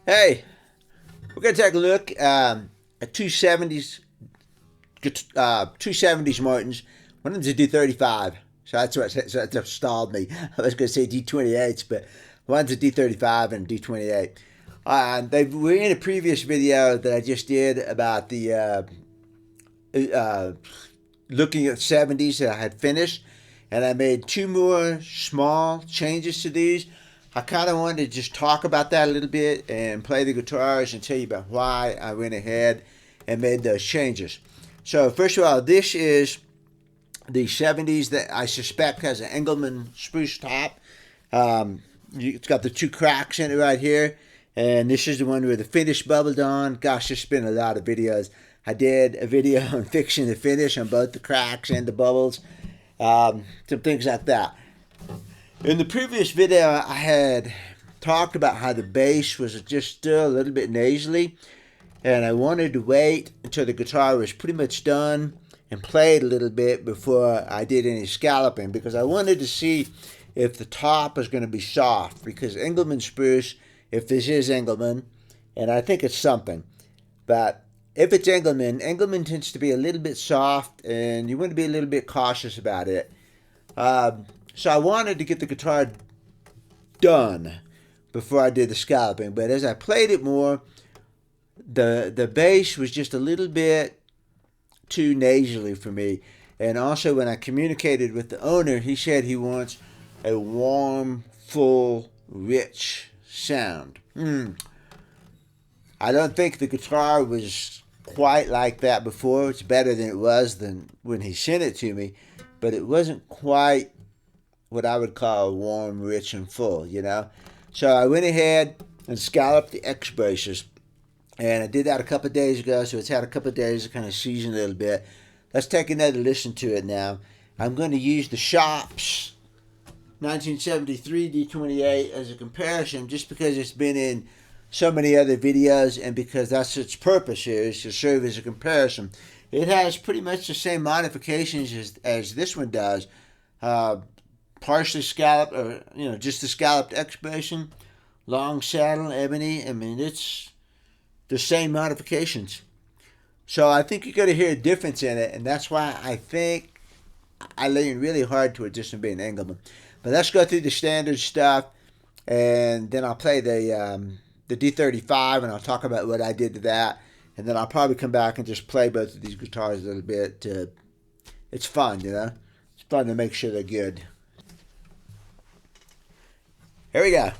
Hey, we're gonna take a look at two 70's Martins. One of them's a D35, that stalled me. I was gonna say D28s, but one's a D35 and a D28. They were in a previous video that I just did about the looking at 70's that I had finished, and I made two more small changes to these. I kind of wanted to just talk about that a little bit and play the guitars and tell you about why I went ahead and made those changes. So first of all, this is the 70's that I suspect has an Engelmann spruce top. It's got the two cracks in it right here. And this is the one where the finish bubbled on. Gosh, there's been a lot of videos. I did a video on fixing the finish on both the cracks and the bubbles. Some things like that. In the previous video, I had talked about how the bass was just still a little bit nasally, and I wanted to wait until the guitar was pretty much done and played a little bit before I did any scalloping, because I wanted to see if the top was going to be soft, because Engelmann spruce, if this is Engelmann, and I think it's something, but if it's Engelmann tends to be a little bit soft, and you want to be a little bit cautious about it. So I wanted to get the guitar done before I did the scalloping. But as I played it more, the bass was just a little bit too nasally for me. And also when I communicated with the owner, he said he wants a warm, full, rich sound. I don't think the guitar was quite like that before. It's better than it was than when he sent it to me. But it wasn't quite what I would call warm, rich, and full, you know. So I went ahead and scalloped the X braces, and I did that a couple of days ago, so it's had a couple of days to kind of season a little bit. Let's take another listen to it now. I'm going to use the Shop's 1973 D28 as a comparison, just because it's been in so many other videos, and because that's its purpose here, is to serve as a comparison. It has pretty much the same modifications as this one does. Partially scalloped, or just the scalloped expression, long saddle, ebony. I mean, it's the same modifications. So I think you're going to hear a difference in it, and that's why I think I lean really hard toward this one being Engelmann. But let's go through the standard stuff, and then I'll play the D35, and I'll talk about what I did to that, and then I'll probably come back and just play both of these guitars a little bit. It's fun, It's fun to make sure they're good. Here we go.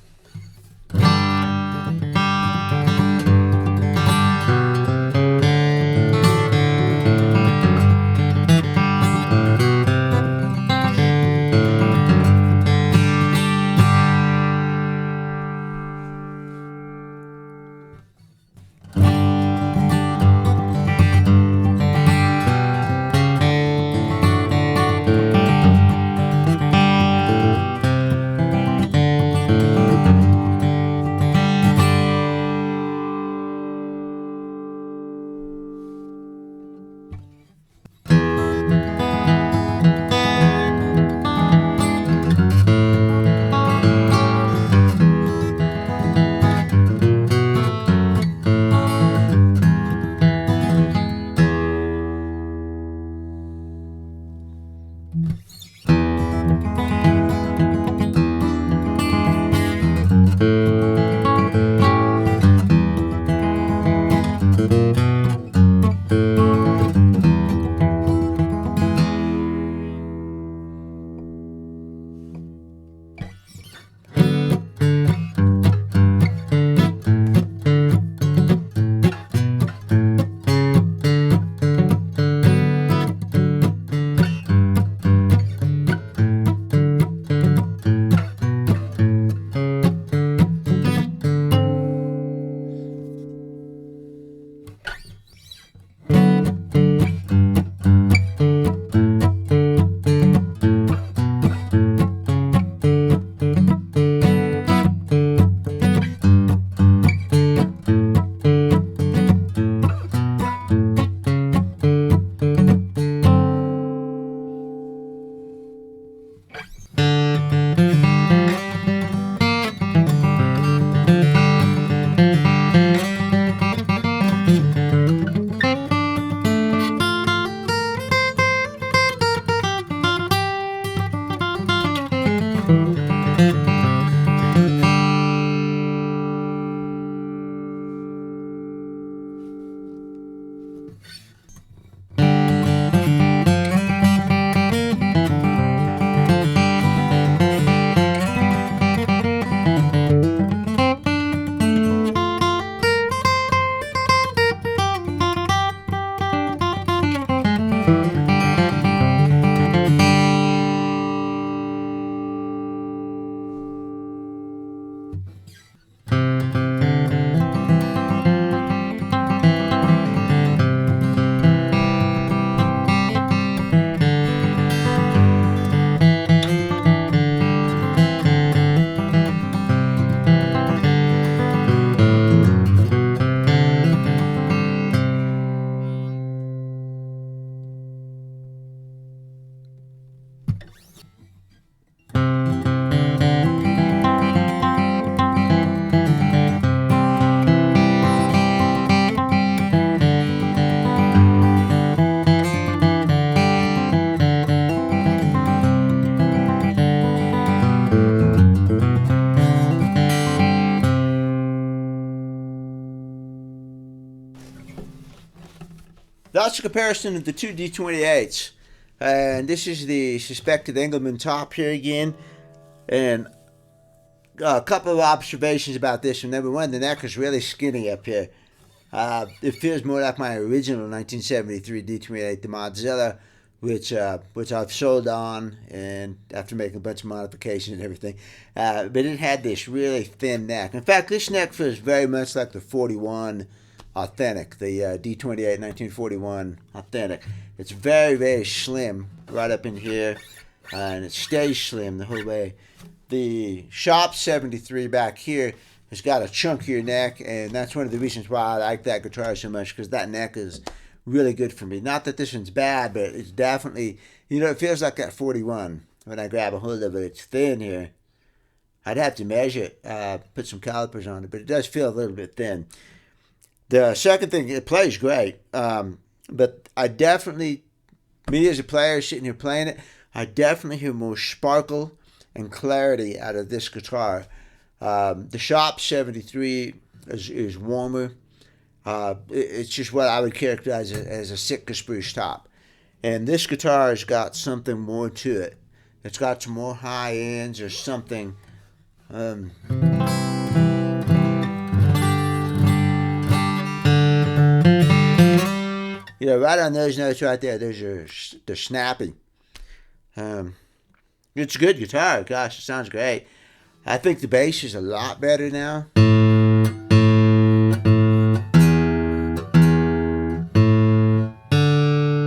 That's a comparison of the two D28s. And this is the suspected Engelmann top here again. And a couple of observations about this one. Number one, the neck is really skinny up here. It feels more like my original 1973 D28, the Mozilla, which I've sold on, and after making a bunch of modifications and everything. But it had this really thin neck. In fact, this neck feels very much like the 41 Authentic, the D28 1941 Authentic. It's very, very slim right up in here, and it stays slim the whole way. The Shop 73 back here has got a chunkier neck, and that's one of the reasons why I like that guitar so much, because that neck is really good for me. Not that this one's bad, but it's definitely, it feels like that 41 when I grab a hold of it. It's thin here. I'd have to measure it, put some calipers on it, but it does feel a little bit thin. The second thing, it plays great, but I definitely, me as a player sitting here playing it, I definitely hear more sparkle and clarity out of this guitar. The Shop 73 is warmer. It's just what I would characterize as a Sitka spruce top. And this guitar has got something more to it. It's got some more high ends or something. Right on those notes right there, they're snappy. It's a good guitar. Gosh, it sounds great. I think the bass is a lot better now.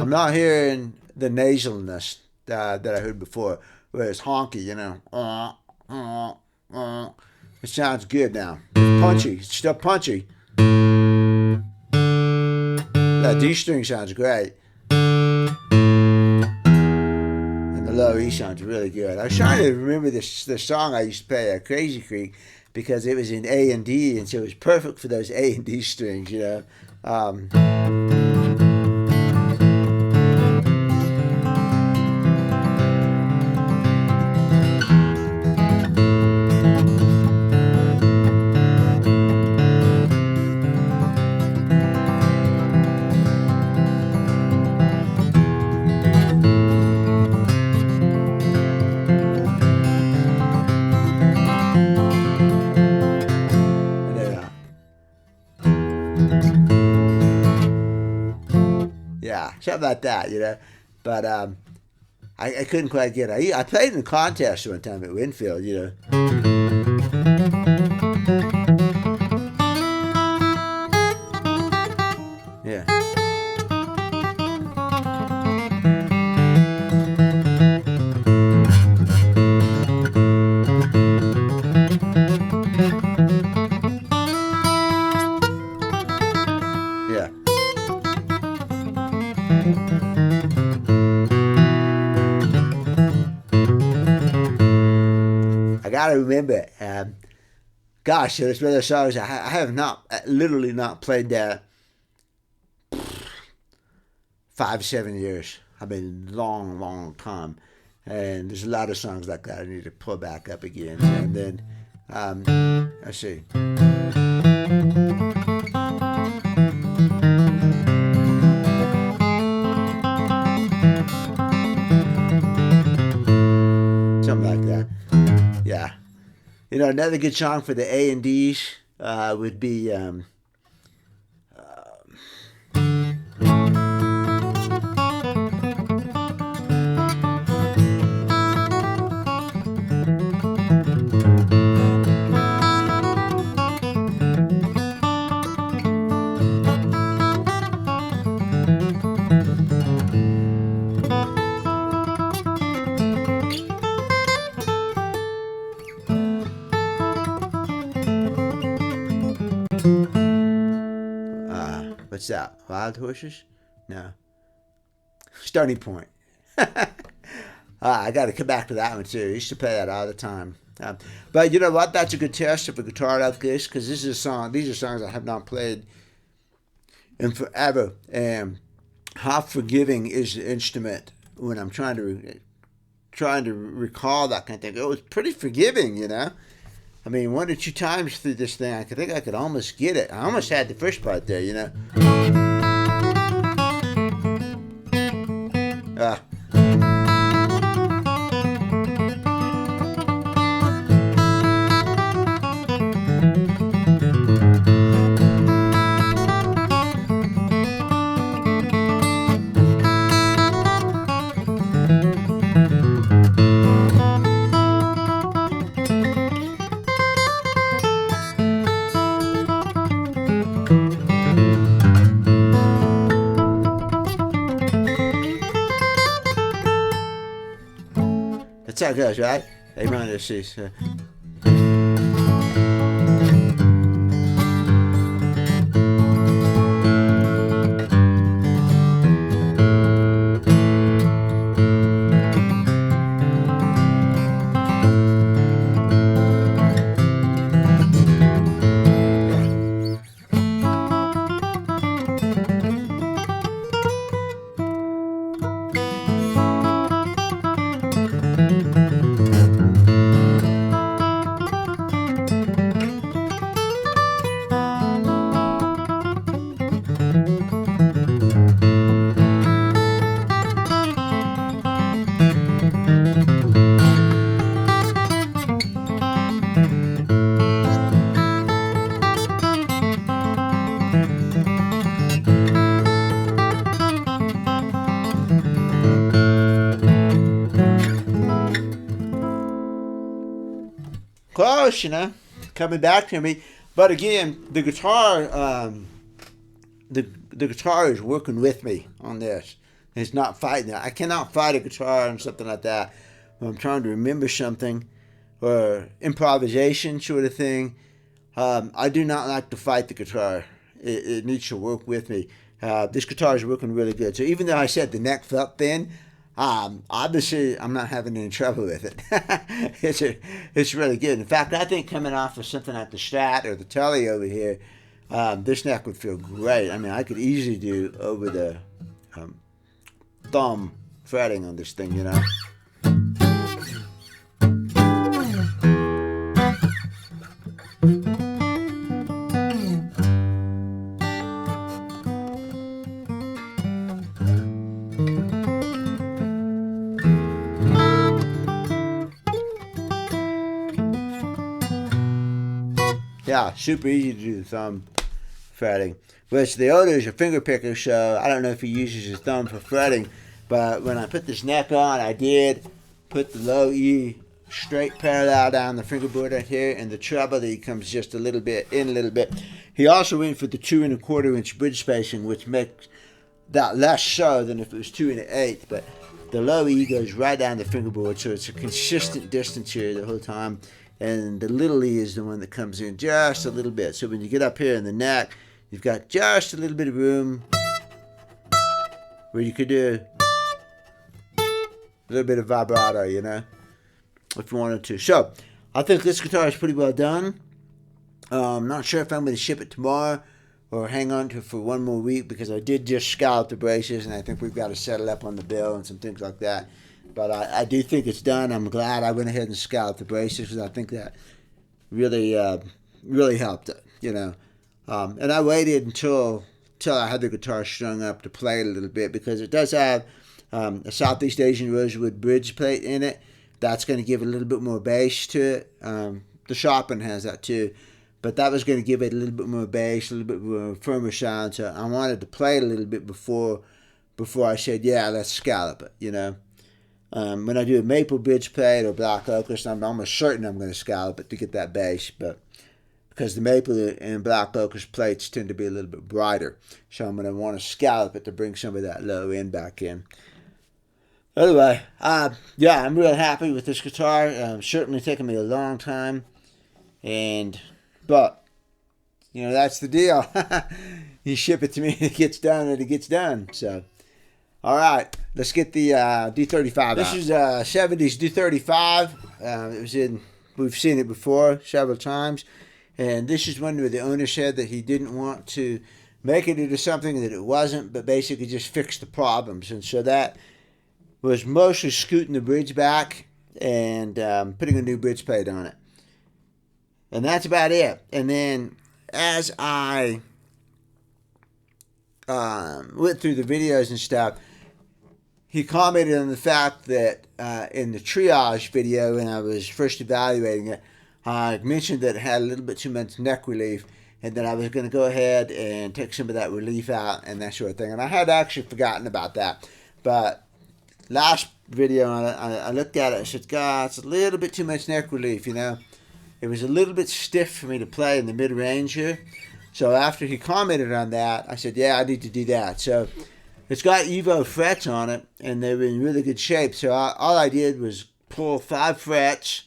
I'm not hearing the nasalness that I heard before, where it's honky, It sounds good now. It's punchy. It's still punchy. That D string sounds great. And the low E sounds really good. I was trying to remember the song I used to play at Crazy Creek, because it was in A and D, and so it was perfect for those A and D strings, Yeah, something like that, But I couldn't quite get it. I played in a contest one time at Winfield, Yeah. Yeah. I gotta remember, gosh, there's one of those songs I have literally not played that 5-7 years. I mean, long time. And there's a lot of songs like that I need to pull back up again. And then, let's see. Something like that. Yeah. Another good song for the A and D's would be what's that? Wild Horses? No. Stony Point. I got to come back to that one too. I used to play that all the time. But you know what? That's a good test of a guitar like this, because this is a song. These are songs I have not played in forever. And how forgiving is the instrument when I'm trying to recall that kind of thing? It was pretty forgiving, I mean, 1 or 2 times through this thing, I think I could almost get it. I almost had the first part there, That's how it goes, right? They run this. Close, coming back to me. But again, the guitar, the guitar is working with me on this. It's not fighting it. I cannot fight a guitar and something like that. When I'm trying to remember something or improvisation sort of thing, I do not like to fight the guitar. It needs to work with me. This guitar is working really good. So even though I said the neck felt thin, obviously I'm not having any trouble with it. It's really good. In fact, I think coming off of something like the Strat or the Telly over here, this neck would feel great. I mean, I could easily do over the thumb fretting on this thing, Yeah, super easy to do the thumb fretting. Which the owner is a finger picker, so I don't know if he uses his thumb for fretting. But when I put this neck on, I did put the low E straight parallel down the fingerboard right here, and the treble E comes just a little bit in a little bit. He also went for the 2 1/4 inch bridge spacing, which makes that less so than if it was 2 1/8. But the low E goes right down the fingerboard, so it's a consistent distance here the whole time. And the little E is the one that comes in just a little bit. So when you get up here in the neck, you've got just a little bit of room where you could do a little bit of vibrato, if you wanted to. So I think this guitar is pretty well done. I'm not sure if I'm going to ship it tomorrow or hang on to it for one more week, because I did just scallop the braces, and I think we've got to settle up on the bill and some things like that. But I do think it's done. I'm glad I went ahead and scalloped the braces, because I think that really really helped it, And I waited until I had the guitar strung up to play it a little bit, because it does have a Southeast Asian rosewood bridge plate in it. That's going to give it a little bit more bass to it. The Chopin has that too. But that was going to give it a little bit more bass, a little bit more firmer sound. So I wanted to play it a little bit before I said, yeah, let's scallop it, When I do a maple bridge plate or black locust, I'm almost certain I'm going to scallop it to get that bass, but because the maple and black locust plates tend to be a little bit brighter, so I'm going to want to scallop it to bring some of that low end back in. Anyway, yeah, I'm real happy with this guitar. Certainly taking me a long time, but that's the deal. You ship it to me, it gets done, and it gets done. So. All right, let's get the D35 out. This is 70's D35. We've seen it before several times, and this is one where the owner said that he didn't want to make it into something that it wasn't, but basically just fix the problems. And so that was mostly scooting the bridge back and putting a new bridge plate on it. And that's about it. And then as I went through the videos and stuff, he commented on the fact that in the triage video when I was first evaluating it, I mentioned that it had a little bit too much neck relief, and that I was going to go ahead and take some of that relief out and that sort of thing. And I had actually forgotten about that. But last video, I looked at it and said, God, it's a little bit too much neck relief, you know. It was a little bit stiff for me to play in the mid-range here. So after he commented on that, I said, yeah, I need to do that. So it's got Evo frets on it, and they're in really good shape. So all I did was pull 5 frets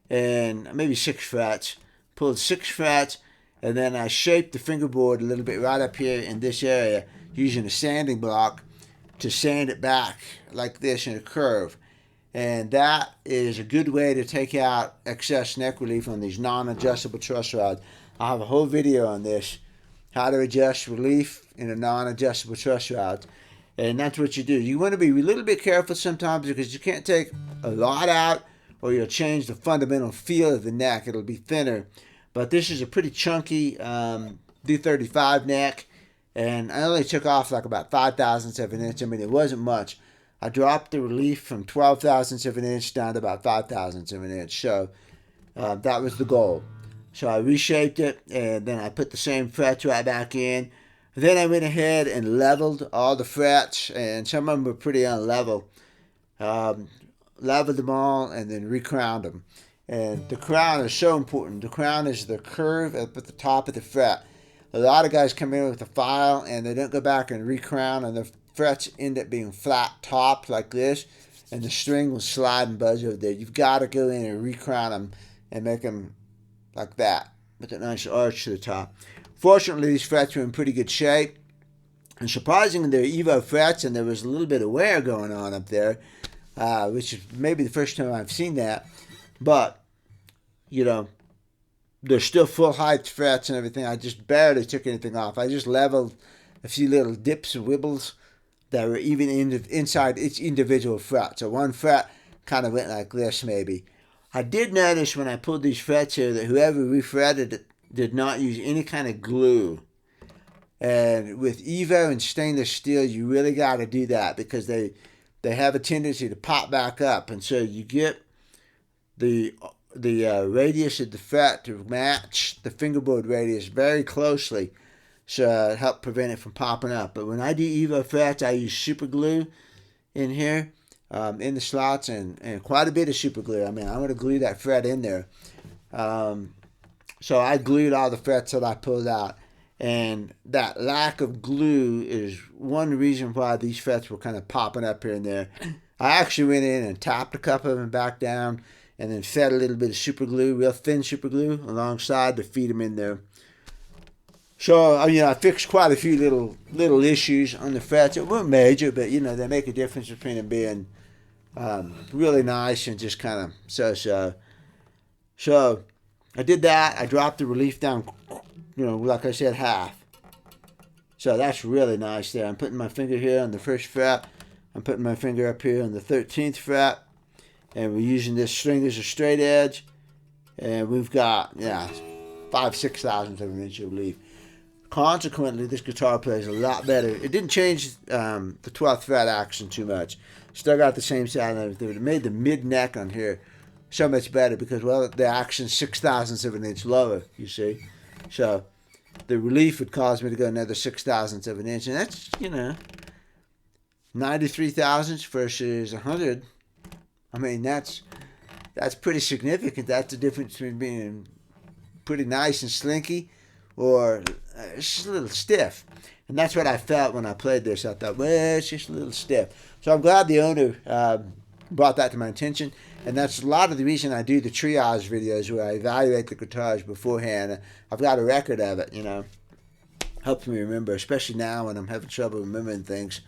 and maybe 6 frets. Pulled 6 frets, and then I shaped the fingerboard a little bit right up here in this area using a sanding block to sand it back like this in a curve. And that is a good way to take out excess neck relief on these non-adjustable truss rods. I have a whole video on this, how to adjust relief in a non-adjustable truss rod. And that's what you do. You want to be a little bit careful sometimes because you can't take a lot out or you'll change the fundamental feel of the neck. It'll be thinner. But this is a pretty chunky D35 neck. And I only took off like about 5 thousandths of an inch. I mean, it wasn't much. I dropped the relief from 12 thousandths of an inch down to about 5 thousandths of an inch. So that was the goal. So I reshaped it, and then I put the same frets right back in. Then I went ahead and leveled all the frets, and some of them were pretty unlevel. Leveled them all, and then recrowned them. And the crown is so important. The crown is the curve up at the top of the fret. A lot of guys come in with a file, and they don't go back and recrown, and the frets end up being flat topped like this, and the string will slide and buzz over there. You've got to go in and recrown them and make them like that with a nice arch to the top. Fortunately, these frets were in pretty good shape, and surprisingly, they're Evo frets, and there was a little bit of wear going on up there, which is maybe the first time I've seen that. But, you know, they're still full height frets and everything. I just barely took anything off. I just leveled a few little dips and wibbles that were even inside each individual fret. So one fret kind of went like this maybe. I did notice when I pulled these frets here that whoever refretted it did not use any kind of glue. And with Evo and stainless steel, you really got to do that because they have a tendency to pop back up. And so you get the radius of the fret to match the fingerboard radius very closely, so it help prevent it from popping up. But when I do Evo frets, I use super glue in here, in the slots, and quite a bit of super glue. I mean, I'm going to glue that fret in there. So I glued all the frets that I pulled out, and that lack of glue is one reason why these frets were kind of popping up here and there. I actually went in and tapped a couple of them back down, and then fed a little bit of super glue, real thin super glue, alongside to feed them in there. So, I fixed quite a few little issues on the frets. It weren't major, but, they make a difference between them being really nice and just kind of so-so. So, I did that. I dropped the relief down, like I said, half. So, that's really nice there. I'm putting my finger here on the first fret. I'm putting my finger up here on the 13th fret. And we're using this string as a straight edge. And we've got, 5-6 thousandths of an inch of relief. Consequently, this guitar plays a lot better. It didn't change the 12th fret action too much. Still got the same sound and everything. It made the mid-neck on here so much better because, well, the action's 6 thousandths of an inch lower, you see. So the relief would cause me to go another 6 thousandths of an inch. And that's, 93 thousandths versus 100. I mean, that's pretty significant. That's the difference between being pretty nice and slinky or it's just a little stiff. And that's what I felt when I played this. I thought, well, it's just a little stiff. So I'm glad the owner brought that to my attention. And that's a lot of the reason I do the triage videos where I evaluate the guitars beforehand. I've got a record of it, Helps me remember, especially now when I'm having trouble remembering things.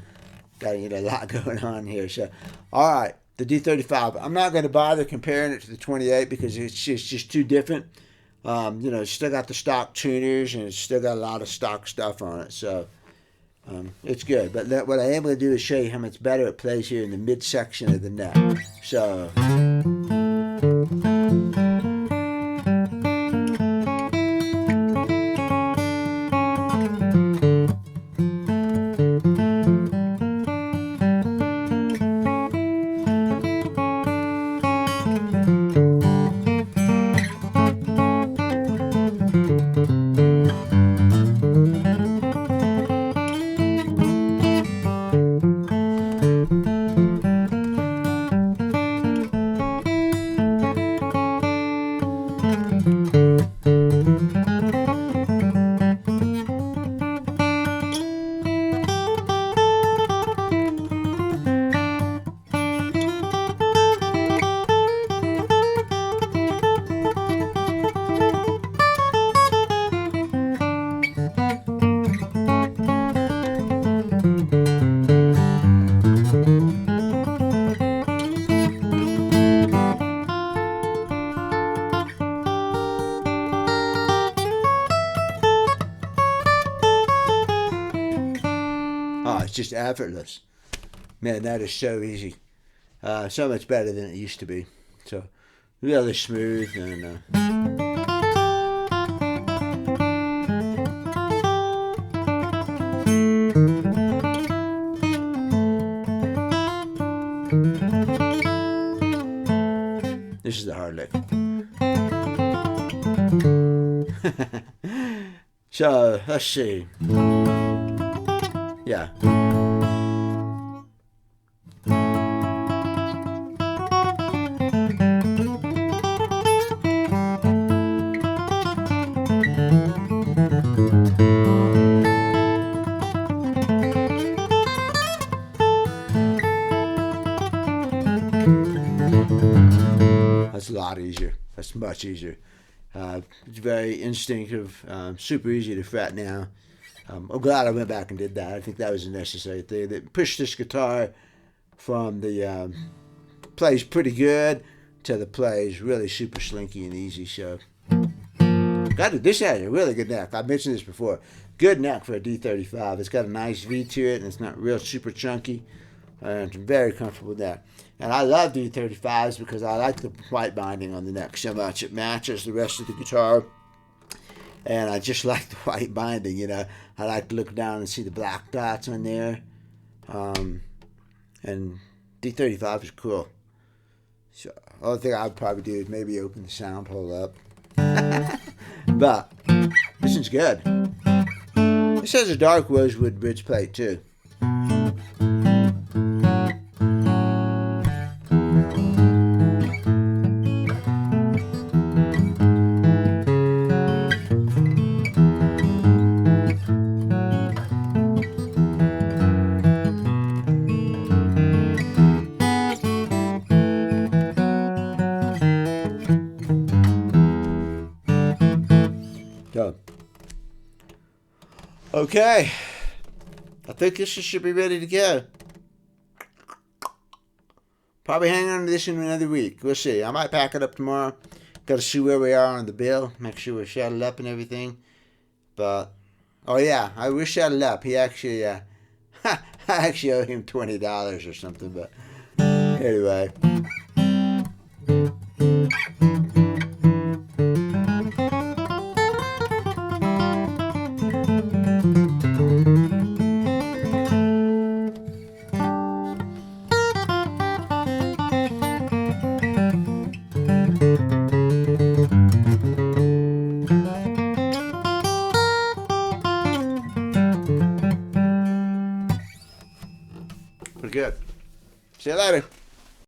Got a lot going on here. So, all right. The D35. I'm not going to bother comparing it to the 28 because it's just too different. It's still got the stock tuners and it's still got a lot of stock stuff on it. So it's good. But what I am going to do is show you how much better it plays here in the midsection of the neck. So. it's just effortless. Man, that is so easy. So much better than it used to be. So really smooth and this is the hard lick. So let's see. Yeah. That's a lot easier. That's much easier. It's very instinctive, super easy to fret now. I'm glad I went back and did that. I think that was a necessary thing. That pushed this guitar from the plays pretty good to the plays really super slinky and easy. So, this has a really good neck. I mentioned this before. Good neck for a D35. It's got a nice V to it, and it's not real super chunky. And I'm very comfortable with that. And I love D35s because I like the white binding on the neck so much. It matches the rest of the guitar. And I just like the white binding, you know. I like to look down and see the black dots on there. And D35 is cool. So the only thing I would probably do is maybe open the sound hole up. But this one's good. This has a dark rosewood bridge plate too. Okay, I think this should be ready to go. Probably hang on to this in another week. We'll see. I might pack it up tomorrow. Got to see where we are on the bill. Make sure we're shuttled up and everything. But, oh yeah, I was shuttled up. He actually, I actually owe him $20 or something. But anyway. Pretty good. See you later.